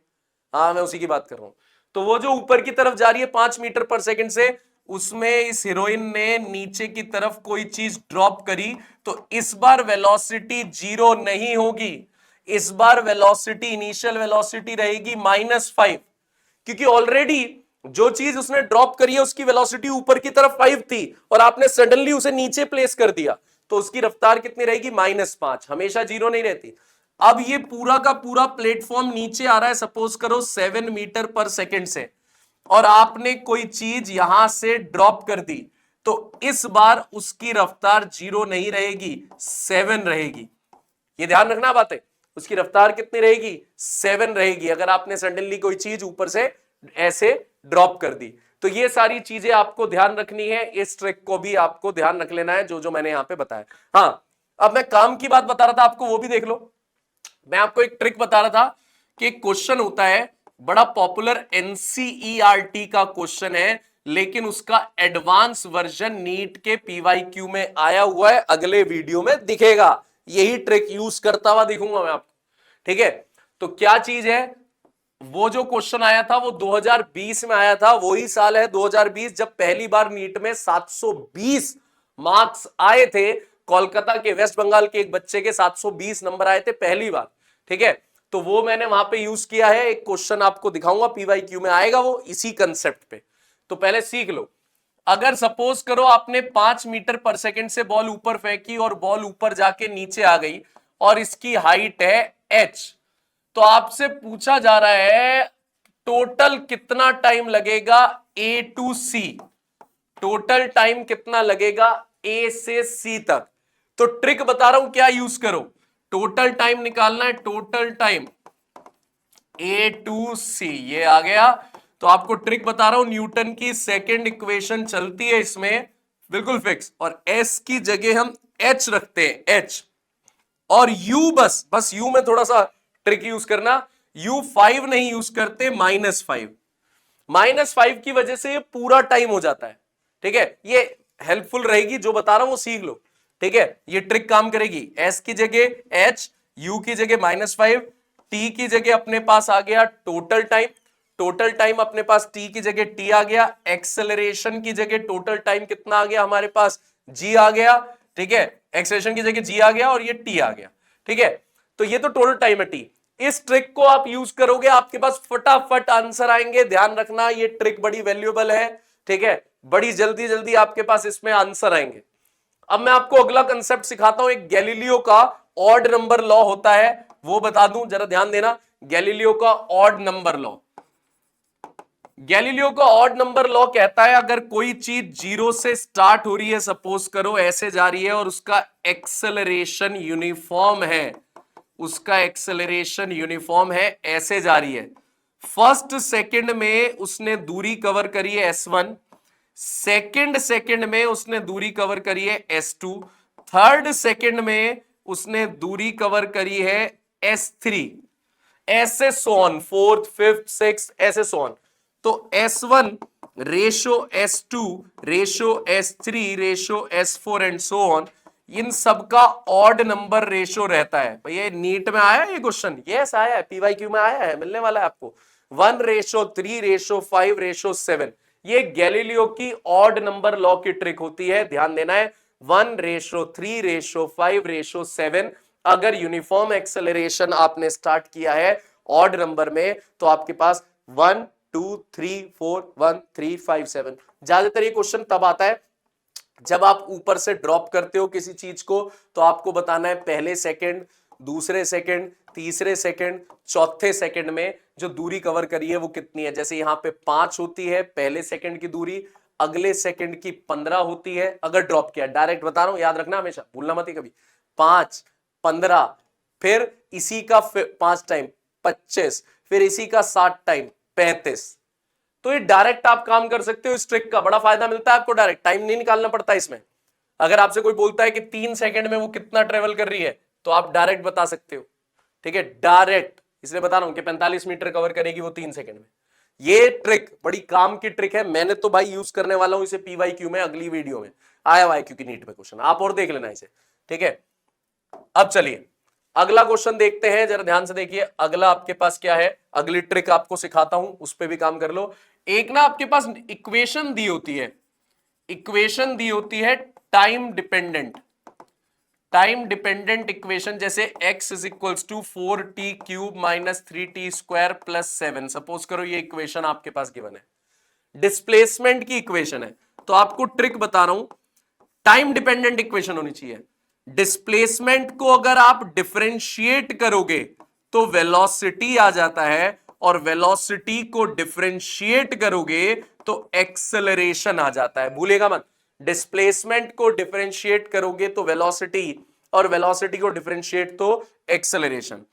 हाँ, मैं उसी की बात कर रहा हूं। तो वो जो ऊपर की तरफ जा रही है 5 मीटर पर सेकंड से, उसमें इस हीरोइन ने नीचे की तरफ कोई चीज ड्रॉप करी, तो इस बार वेलोसिटी जीरो नहीं होगी, इस बार वेलोसिटी, इनिशियल वेलोसिटी रहेगी -5, क्योंकि ऑलरेडी जो चीज उसने ड्रॉप करी है उसकी वेलोसिटी ऊपर की तरफ 5 थी और आपने सडनली उसे नीचे प्लेस कर दिया, तो उसकी रफ्तार कितनी रहेगी, -5, हमेशा जीरो नहीं रहती। अब ये पूरा का पूरा प्लेटफॉर्म नीचे आ रहा है, सपोज करो 7 मीटर पर सेकंड से, और आपने कोई चीज यहां से ड्रॉप कर दी, तो इस बार उसकी रफ्तार जीरो नहीं रहेगी, 7 रहेगी। ये ध्यान रखना बात है, उसकी रफ्तार कितनी रहेगी, 7 रहेगी, अगर आपने सडनली कोई चीज ऊपर से ऐसे ड्रॉप कर दी। तो ये सारी चीजें आपको ध्यान रखनी है, इस ट्रिक को भी आपको ध्यान रख लेना है, जो जो मैंने यहां पे बताया। हाँ, अब मैं काम की बात बता रहा था आपको, वो भी देख लो। मैं आपको एक ट्रिक बता रहा था कि क्वेश्चन होता है, बड़ा पॉपुलर NCERT का क्वेश्चन है, लेकिन उसका एडवांस वर्जन नीट के PYQ में आया हुआ है, अगले वीडियो में दिखेगा। यही ट्रिक यूज करता हुआ दिखूंगा मैं आपको, ठीक है। तो क्या चीज है, वो जो क्वेश्चन आया था वो 2020 में आया था, वही साल है 2020 जब पहली बार नीट में 720 मार्क्स आए थे। कोलकाता के, वेस्ट बंगाल के एक बच्चे के 720 नंबर आए थे पहली बार, ठीक है। तो वो मैंने वहां पे यूज किया है, एक क्वेश्चन आपको दिखाऊंगा पीवाईक्यू में आएगा वो इसी कंसेप्ट पे। तो पहले सीख लो, अगर सपोज करो आपने 5 मीटर पर सेकंड से बॉल ऊपर फेंकी और बॉल ऊपर जाके नीचे आ गई और इसकी हाइट है h, तो आपसे पूछा जा रहा है टोटल कितना टाइम लगेगा A to C, total time कितना लगेगा A से C तक। तो ट्रिक बता रहा हूं क्या यूज करो, टोटल टाइम निकालना है, total time A to C, ये आ गया। तो आपको ट्रिक बता रहा हूं, न्यूटन की सेकंड इक्वेशन चलती है इसमें बिल्कुल फिक्स, और S की जगह हम H रखते हैं, H, और U बस U में थोड़ा सा ट्रिक यूज करना, U 5 नहीं यूज करते, -5, -5 की वजह से ये पूरा टाइम हो जाता है, ठीक है। ये हेल्पफुल रहेगी, जो बता रहा हूं वो सीख लो, ठीक है। ये ट्रिक काम करेगी, S की जगह H, U की जगह -5, T की जगह अपने पास आ गया टोटल टाइम, टोटल टाइम अपने पास T की जगह T आ गया, एक्सेलरेशन की जगह टोटल टाइम कितना आ गया हमारे पास, G आ गया, ठीक है। एक्सेलरेशन की जगह G आ गया और ये T आ गया, ठीक है। तो ये तो टोटल टाइम है T। इस ट्रिक को आप यूज करोगे, आपके पास फटाफट आंसर आएंगे, ध्यान रखना ये ट्रिक बड़ी वैल्यूएबल है, ठीक है। बड़ी जल्दी जल्दी आपके पास इसमें आंसर आएंगे। अब मैं आपको अगला कंसेप्ट सिखाता हूं, एक गैलीलियो का ऑड नंबर लॉ होता है, वो बता दूं, जरा ध्यान देना। गैलीलियो का ऑड नंबर लॉ, गैलीलियो का ऑड नंबर लॉ कहता है अगर कोई चीज जीरो से स्टार्ट हो रही है, सपोज करो ऐसे जा रही है, और उसका एक्सेलरेशन यूनिफॉर्म है, उसका एक्सेलरेशन यूनिफॉर्म है, ऐसे जा रही है, फर्स्ट सेकंड में उसने दूरी कवर करी है S1, सेकंड सेकंड में उसने दूरी कवर करी है S2, थर्ड सेकंड में उसने दूरी कवर करी है S3, ऐसे सोन, फोर्थ, फिफ्थ, सिक्स, ऐसे सोन। तो S1 ratio S2 ratio S3 ratio S4 and so on, इन सबका ऑड नंबर रेशो रहता है। भैया नीट में आया है ये क्वेश्चन, यस आया है, पीवाईक्यू में आया है, मिलने वाला है आपको। 1:3:5:7, ये गैलीलियो की ऑड नंबर लॉ की ट्रिक होती है, ध्यान देना है। 1:3:5:7, अगर यूनिफॉर्म एक्सेलरेशन आपने स्टार्ट किया है ऑड नंबर में, तो आपके पास 1 2 3 4 1 3 5 7। ज्यादातर ये क्वेश्चन तब आता है जब आप ऊपर से ड्रॉप करते हो किसी चीज को, तो आपको बताना है पहले सेकंड, दूसरे सेकंड, तीसरे सेकंड, चौथे सेकंड में जो दूरी कवर करी है वो कितनी है। जैसे यहां पे 5 होती है पहले सेकंड की दूरी, अगले सेकंड की 15 होती है अगर ड्रॉप किया। डायरेक्ट बता रहा हूं, याद रखना, हमेशा भूलना मत ही कभी। 5 15, फिर इसी का 5 टाइम 25, फिर इसी का 7 टाइम 35। तो ये डायरेक्ट आप काम कर सकते हो, इस ट्रिक का बड़ा फायदा मिलता है आपको, डायरेक्ट टाइम नहीं निकालना पड़ता इसमें। अगर आपसे कोई बोलता है कि 3 सेकंड में वो कितना ट्रेवल कर रही है, तो आप डायरेक्ट बता सकते हो, ठीक है, डायरेक्ट। इसलिए बता रहा हूं कि 45 मीटर कवर करेगी वो 3 सेकंड में। ये ट्रिक बड़ी काम की ट्रिक है, मैंने तो भाई यूज करने वाला हूं इसे पीवाईक्यू में, अगली वीडियो में आया हुआ है क्योंकि नीट में क्वेश्चन, आप और देख लेना इसे, ठीक है। अब चलिए अगला क्वेश्चन देखते हैं, जरा ध्यान से देखिए। अगला आपके पास क्या है, अगली ट्रिक आपको सिखाता हूं, उस पर भी काम कर लो। एक ना आपके पास इक्वेशन दी होती है, इक्वेशन दी होती है time dependent, time dependent equation, जैसे x is equals to 4t³ minus 3t² plus 7। Suppose करो ये इक्वेशन आपके पास गिवन है, डिस्प्लेसमेंट की इक्वेशन है। तो आपको ट्रिक बता रहा हूं, टाइम डिपेंडेंट इक्वेशन होनी चाहिए। डिस्प्लेसमेंट को अगर आप डिफरेंशिएट करोगे तो वेलोसिटी आ जाता है, और वेलोसिटी को डिफरेंशिएट करोगे तो एक्सेलरेशन आ जाता है, भूलेगा मत। डिस्प्लेसमेंट को डिफरेंशिएट करोगे तो वेलोसिटी, और वेलोसिटी को डिफरेंशिएट तो एक्सेलरेशन।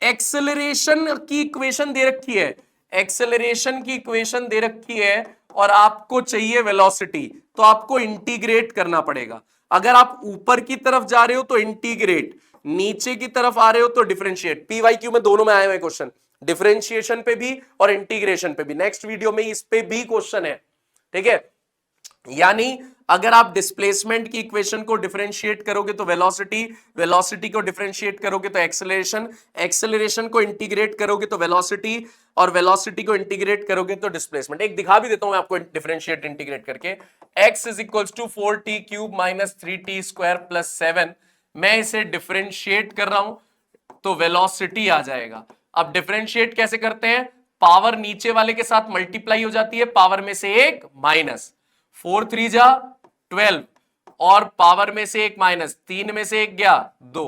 एक्सेलरेशन की इक्वेशन दे रखी है, एक्सेलरेशन की इक्वेशन दे रखी है, और आपको चाहिए वेलोसिटी, तो आपको इंटीग्रेट करना पड़ेगा। अगर आप ऊपर की तरफ जा रहे हो तो इंटीग्रेट, नीचे की तरफ आ रहे हो तो डिफरेंशिएट। पीवाईक्यू में दोनों में आए हुए क्वेश्चन, डिफरेंशिएशन पे भी और इंटीग्रेशन पे भी। नेक्स्ट वीडियो में इस पे भी क्वेश्चन है, ठीक है। यानी अगर आप डिस्प्लेसमेंट की इक्वेशन को डिफरेंशिएट करोगे तो वेलोसिटी, वेलोसिटी को डिफरेंशिएट करोगे तो एक्सेलरेशन, एक्सेलरेशन को इंटीग्रेट करोगे तो वेलोसिटी, और वेलोसिटी को इंटीग्रेट करोगे तो डिस्प्लेसमेंट। एक दिखा भी देता हूं मैं आपको डिफरेंशिएट इंटीग्रेट करके। x is equals to 4t cube minus 3t square plus 7, मैं इसे डिफरेंशिएट कर रहा हूं तो वेलोसिटी आ जाएगा। अब डिफरेंशिएट कैसे करते हैं, पावर नीचे वाले के साथ मल्टीप्लाई हो जाती है, पावर में से एक माइनस, 4 3 जा 12, और पावर में से एक माइनस, 3 में से एक गया 2,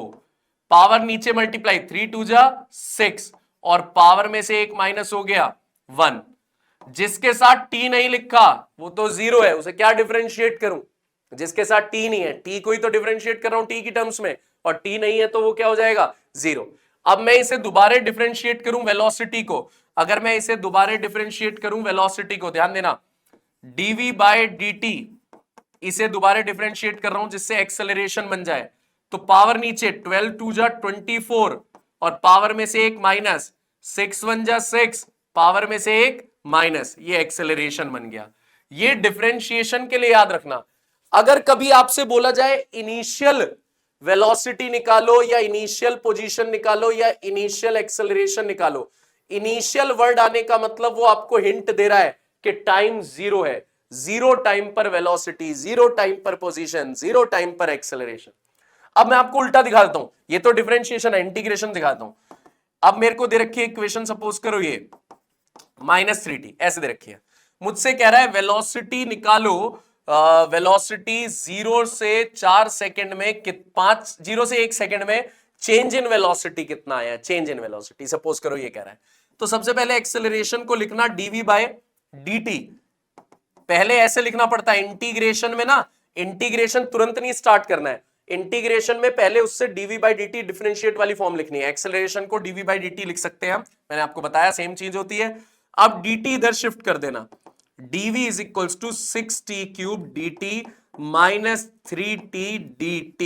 पावर नीचे मल्टीप्लाई, 3 2 जा 6, और पावर में से एक माइनस हो गया 1। जिसके साथ t नहीं लिखा वो तो 0 है, उसे क्या डिफरेंशिएट करूं, जिसके साथ t नहीं है, t को ही तो डिफरेंशिएट कर रहा हूं t की टर्म्स में, और t नहीं है तो वो क्या हो जाएगा 0। अब मैं इसे दोबारा डिफरेंशिएट करूं वेलोसिटी को, अगर मैं इसे दोबारा डिफरेंशिएट करूं वेलोसिटी को, ध्यान देना, dv बाय dt, इसे दोबारा डिफरेंशिएट कर रहा हूं जिससे एक्सेलरेशन बन जाए, तो पावर नीचे 12 2 जा 24, और पावर में से एक माइनस, 6 1 जा 6, पावर में से एक माइनस, ये एक्सेलरेशन बन गया। ये डिफरेंशिएशन के लिए याद रखना। अगर कभी आपसे बोला जाए इनिशियल वेलोसिटी निकालो या इनिशियल पोजीशन निकालो या इनिशियल एक्सेलरेशन निकालो, इनिशियल वर्ड आने का मतलब वो आपको हिंट दे रहा है कि टाइम 0 है, 0 टाइम पर वेलोसिटी, 0 टाइम पर पोजीशन, 0 टाइम पर एक्सेलरेशन। अब मैं आपको उल्टा दिखा देता हूं, ये तो डिफरेंशिएशन है, इंटीग्रेशन दिखाता हूं। अब मेरे को दे रखी है इक्वेशन, सपोज करो ये -3t ऐसे दे रखी है, मुझसे कह रहा है वेलोसिटी निकालो, वेलोसिटी 0 से 4 सेकंड में 0 से 1 सेकंड में चेंज इन वेलोसिटी कितना आया, चेंज इन वेलोसिटी सपोज करो ये कह रहा है। तो सबसे पहले एक्सेलरेशन को लिखना dv बाय dt, पहले ऐसे लिखना पड़ता है इंटीग्रेशन में ना, इंटीग्रेशन तुरंत नहीं स्टार्ट करना है, इंटीग्रेशन में पहले उससे dv बाई dt डिफरेंशिएट वाली फॉर्म लिखनी है। एक्सेलरेशन को dv बाई dt लिख सकते हैं, मैंने आपको बताया सेम चीज होती है। अब dt इधर शिफ्ट कर देना, dv is equals to 6t cube dt minus 3t dt,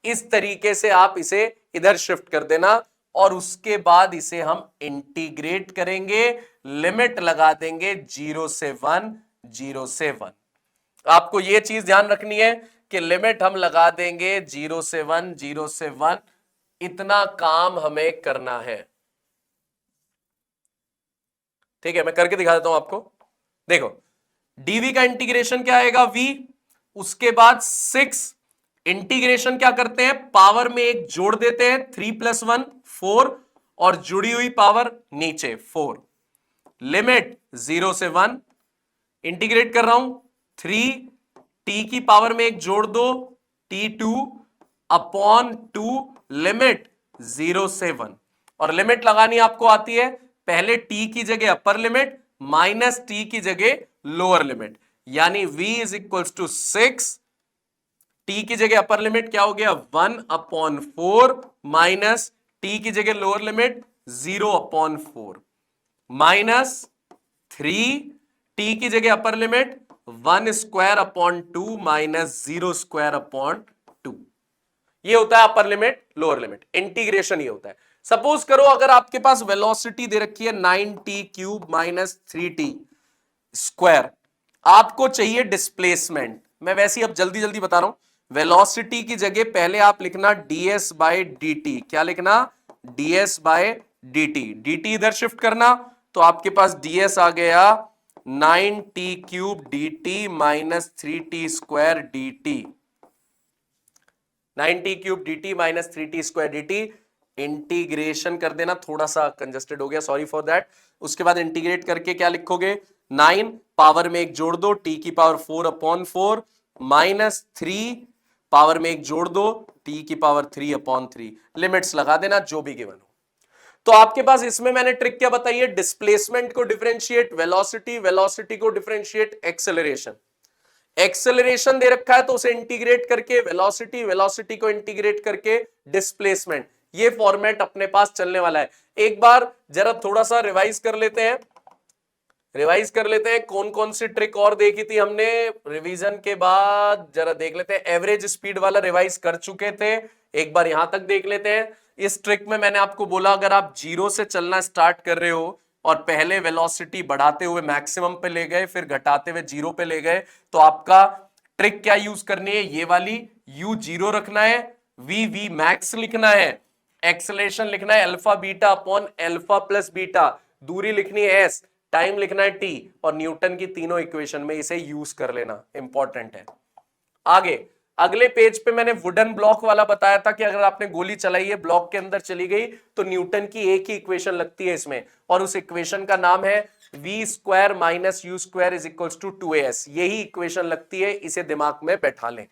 इस तरीके से आप इसे इधर शिफ्ट कर देना, और उसके बाद इसे हम इंटीग्रेट करेंगे, लिमिट लगा देंगे 0 से 1, 0 से 1। आपको यह चीज ध्यान रखनी है कि लिमिट हम लगा देंगे 0 से 1, 0 से 1, इतना काम हमें करना है। ठीक है, मैं करके दिखा देता हूं आपको। देखो dv का इंटीग्रेशन क्या आएगा v, उसके बाद 6, इंटीग्रेशन क्या करते हैं, पावर में एक जोड़ देते हैं, 3 + 1 4, और जुड़ी हुई पावर नीचे 4, लिमिट 0 से 1, इंटीग्रेट कर रहा हूं 3, t की पावर में एक जोड़ दो t2 अपॉन 2, लिमिट 0 से 1, और लिमिट लगानी आपको आती है, पहले t की जगह अपर लिमिट माइनस t की जगह लोअर लिमिट, यानी v is equals to 6, t की जगह अपर लिमिट क्या हो गया 1/4 माइनस t की जगह लोअर लिमिट 0/4 माइनस 3, t की जगह अपर लिमिट 1/2 माइनस 0/2। ये होता है upper limit lower limit, integration ये होता है। सपोज करो अगर आपके पास वेलोसिटी दे रखी है 9t cube minus 3t square, आपको चाहिए डिस्प्लेसमेंट, मैं वैसे ही अब जल्दी जल्दी बता रहा हूं, वेलोसिटी की जगह पहले आप लिखना ds बाय dt, क्या लिखना ds बाय dt, dt इधर शिफ्ट करना, तो आपके पास ds आ गया 9t cube dt minus 3t square dt, 9t cube dt minus 3t square dt, integration कर देना, थोड़ा सा कंजस्टेड हो गया, सॉरी फॉर दैट। उसके बाद इंटीग्रेट करके क्या लिखोगे, 9 पावर में एक जोड़ दो t की पावर 4/4 माइनस 3 पावर में एक जोड़ दो t की पावर 3/3, लिमिट्स लगा देना जो भी गिवन हो। तो आपके पास इसमें मैंने ट्रिक क्या बताई है, डिस्प्लेसमेंट को डिफरेंशिएट वेलोसिटी, वेलोसिटी को डिफरेंशिएट एक्सेलरेशन, एक्सेलरेशन दे रखा है तो उसे इंटीग्रेट करके वेलोसिटी, वेलोसिटी को इंटीग्रेट करके डिस्प्लेसमेंट, ये फॉर्मेट अपने पास चलने वाला है। एक बार जरा थोड़ा सा रिवाइज कर लेते हैं, रिवाइज कर लेते हैं कौन कौन सी ट्रिक और देखी थी हमने रिवीजन के बाद, जरा देख लेते हैं। एवरेज स्पीड वाला रिवाइज कर चुके थे, एक बार यहां तक देख लेते हैं। इस ट्रिक में मैंने आपको बोला अगर आप 0 से चलना स्टार्ट कर रहे हो और पहले वेलोसिटी बढ़ाते हुए मैक्सिमम पे ले गए, फिर घटाते हुए जीरो पे ले गए, तो आपका ट्रिक क्या यूज करनी है, ये वाली u जीरो रखना है, v मैक्स लिखना है, एक्सेलरेशन लिखना है alpha beta upon alpha plus beta, दूरी लिखनी है s, टाइम लिखना है t, और न्यूटन की तीनों इक्वेशन में इसे यूज कर लेना, इंपॉर्टेंट है। आगे अगले पेज पे मैंने वुडन ब्लॉक वाला बताया था कि अगर आपने गोली चलाई है, ब्लॉक के अंदर चली गई, तो न्यूटन की एक ही इक्वेशन लगती है इसमें, और उस इक्वेशन का नाम है v square minus u square is equals to 2as, यही इक्वेशन लगती है, इसे दिमाग में बैठा लें।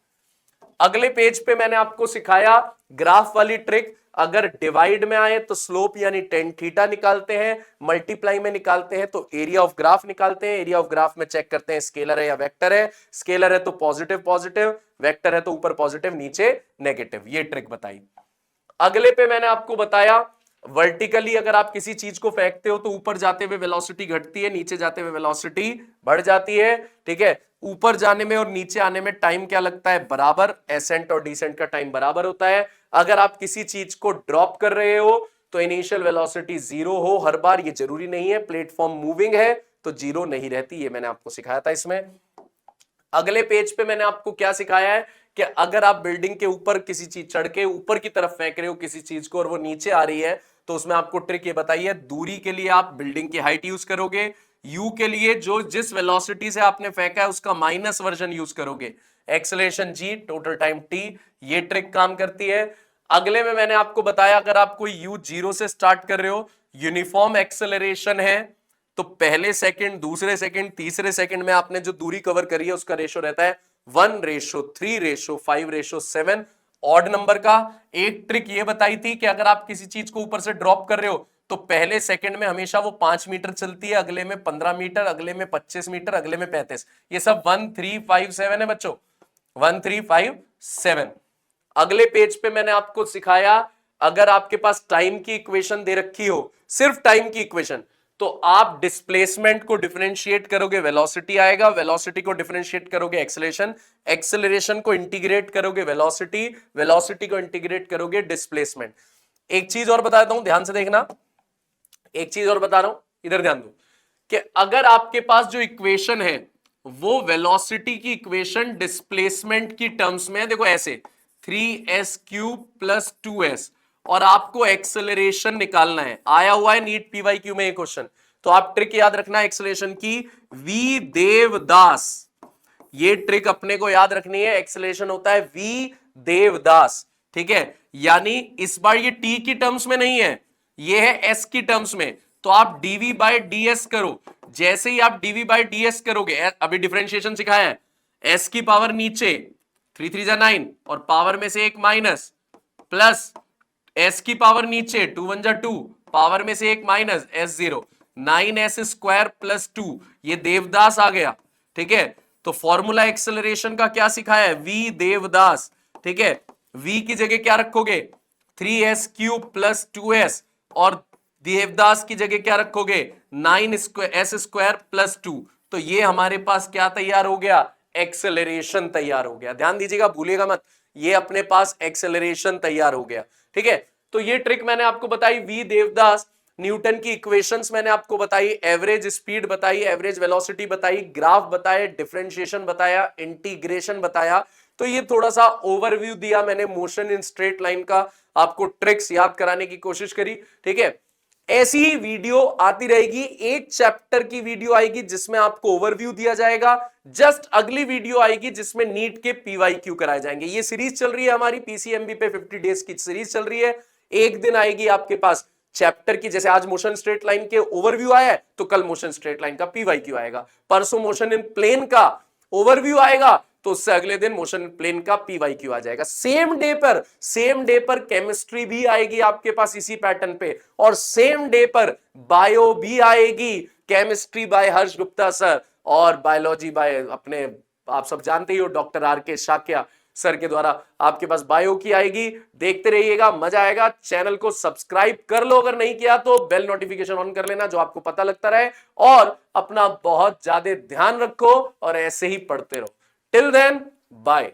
अगले पेज पे मैंने आपको सिखाया ग्राफ वाली ट्रिक, अगर डिवाइड में आए तो स्लोप यानी टेन थीटा निकालते हैं, मल्टीप्लाई में निकालते हैं तो एरिया ऑफ ग्राफ निकालते हैं, एरिया ऑफ ग्राफ में चेक करते हैं स्केलर है या वेक्टर है, स्केलर है तो पॉजिटिव पॉजिटिव, वेक्टर है तो ऊपर पॉजिटिव नीचे नेगेटिव, ये ट्रिक बताई। अगले पे मैंने आपको बताया वर्टिकली अगर आप किसी चीज को फेंकते हो तो ऊपर जाते हुए वेलोसिटी घटती है, नीचे जाते हुए वेलोसिटी बढ़ जाती है, ठीक है। ऊपर जाने में और नीचे आने में टाइम क्या लगता है, बराबर, एसेंट और डिसेंट का टाइम बराबर होता है। अगर आप किसी चीज को ड्रॉप कर रहे हो तो इनिशियल वेलोसिटी जीरो हो हर बार, ये जरूरी नहीं है, प्लेटफॉर्म मूविंग है तो जीरो नहीं रहती, ये मैंने आपको सिखाया था इसमें। अगले पेज पे मैंने आपको क्या सिखाया है कि अगर आप बिल्डिंग के ऊपर किसी चीज चढ़ के ऊपर की तरफ फेंक रहे हो किसी चीज को और वो नीचे आ रही है, तो उसमें आपको ट्रिक ये बताइए, दूरी के लिए आप बिल्डिंग की हाइट यूज करोगे, u के लिए जो जिस वेलोसिटी से आपने फेंका है उसका माइनस वर्जन यूज करोगे, acceleration g, total time t, ये ट्रिक काम करती है। अगले में मैंने आपको बताया अगर आप कोई u जीरो से स्टार्ट कर रहे हो, यूनिफॉर्म एक्सेलरेशन है, तो पहले सेकंड, दूसरे सेकंड, तीसरे सेकंड में आपने जो दूरी कवर करी है उसका रेशो रहता है 1:3:5:7, ऑड नंबर का। एक ट्रिक ये बताई थी कि अगर आप किसी चीज को ऊपर से ड्रॉप कर रहे हो तो पहले सेकंड में हमेशा वो 5 मीटर चलती है, अगले में 15 मीटर, अगले में 25 मीटर, अगले में 35, ये सब 1357 है बच्चों, 1357। अगले पेज पे मैंने आपको सिखाया अगर आपके पास टाइम की इक्वेशन दे रखी हो, सिर्फ टाइम की इक्वेशन, तो आप डिस्प्लेसमेंट को डिफरेंशिएट करोगे वेलोसिटी आएगा, वेलोसिटी को डिफरेंशिएट करोगे एक्सेलरेशन, एक्सेलरेशन को इंटीग्रेट करोगे वेलोसिटी, वेलोसिटी को इंटीग्रेट करोगे डिस्प्लेसमेंट। एक चीज और बता देता हूं, ध्यान से देखना, एक चीज और बता रहा हूं, इधर ध्यान दो, कि अगर आपके पास जो इक्वेशन है वो वेलोसिटी की इक्वेशन डिस्प्लेसमेंट की टर्म्स में है, देखो ऐसे 3s³ + 2s, और आपको एक्सेलरेशन निकालना है, आया हुआ है नीट पीवाईक्यू में एक क्वेश्चन, तो आप ट्रिक याद रखना एक्सेलरेशन की, वी देवदास, ये ट्रिक अपने को याद रखनी है, एक्सेलरेशन होता है वी देवदास, ठीक है। यानी इस बार ये टी की टर्म्स में नहीं है, ये है एस की टर्म्स में, तो आप dv/ds करो, जैसे ही आप dv/ds करोगे, अभी डिफरेंशिएशन सिखाया है, s की पावर नीचे 3 3 जा 9 और पावर में से एक माइनस, प्लस s की पावर नीचे 2 1 जा 2, पावर में से एक माइनस, s0, 9s² + 2, ये देवदास आ गया, ठीक है। तो फॉर्मूला एक्सेलरेशन का क्या सिखाया है, वी देवदास, ठीक है। v की जगह क्या रखोगे, 3s³ + 2s, और देवदास की जगह क्या रखोगे, 9s² + 2, तो ये हमारे पास क्या तैयार हो गया, एक्सेलरेशन तैयार हो गया। ध्यान दीजिएगा, भूलिएगा मत, ये अपने पास एक्सेलरेशन तैयार हो गया, ठीक है। तो ये ट्रिक मैंने आपको बताई, वी देवदास, न्यूटन की इक्वेशंस मैंने आपको बताई, एवरेज स्पीड बताई, एवरेज वेलोसिटी बताई, ग्राफ बताए, डिफरेंशिएशन बताया, इंटीग्रेशन बताया। तो ये थोड़ा सा ओवरव्यू दिया मैंने मोशन इन स्ट्रेट लाइन का, आपको ट्रिक्स याद कराने की कोशिश करी, ठीक है। ऐसी ही वीडियो आती रहेगी, एक चैप्टर की वीडियो आएगी जिसमें आपको ओवरव्यू दिया जाएगा, जस्ट अगली वीडियो आएगी जिसमें नीट के पीवाईक्यू कराए जाएंगे। ये सीरीज चल रही है हमारी पीसीएमबी पे, 50 डेज की सीरीज चल रही है। एक दिन आएगी आपके पास चैप्टर की, जैसे आज मोशन स्ट्रेट लाइन के ओवरव्यू आया है तो कल मोशन स्ट्रेट लाइन का पीवाईक्यू आएगा, परसों मोशन इन प्लेन का ओवरव्यू आएगा तो उससे अगले दिन मोशन प्लेन का पीवाईक्यू आ जाएगा। सेम डे पर केमिस्ट्री भी आएगी आपके पास इसी पैटर्न पे, और सेम डे पर बायो भी आएगी, केमिस्ट्री बाय हर्ष गुप्ता सर और बायोलॉजी बाय अपने आप सब जानते ही हो डॉक्टर आर.के. शाक्या सर के द्वारा आपके पास बायो की आएगी। देखते रहिएगा, मजा आएगा। चैनल को सब्सक्राइब कर लो, अगर नहीं किया तो बेल नोटिफिकेशन ऑन कर लेना जो आपको पता लगता रहे, और अपना बहुत ज्यादा ध्यान रखो और ऐसे ही पढ़ते रहो। Till then, bye.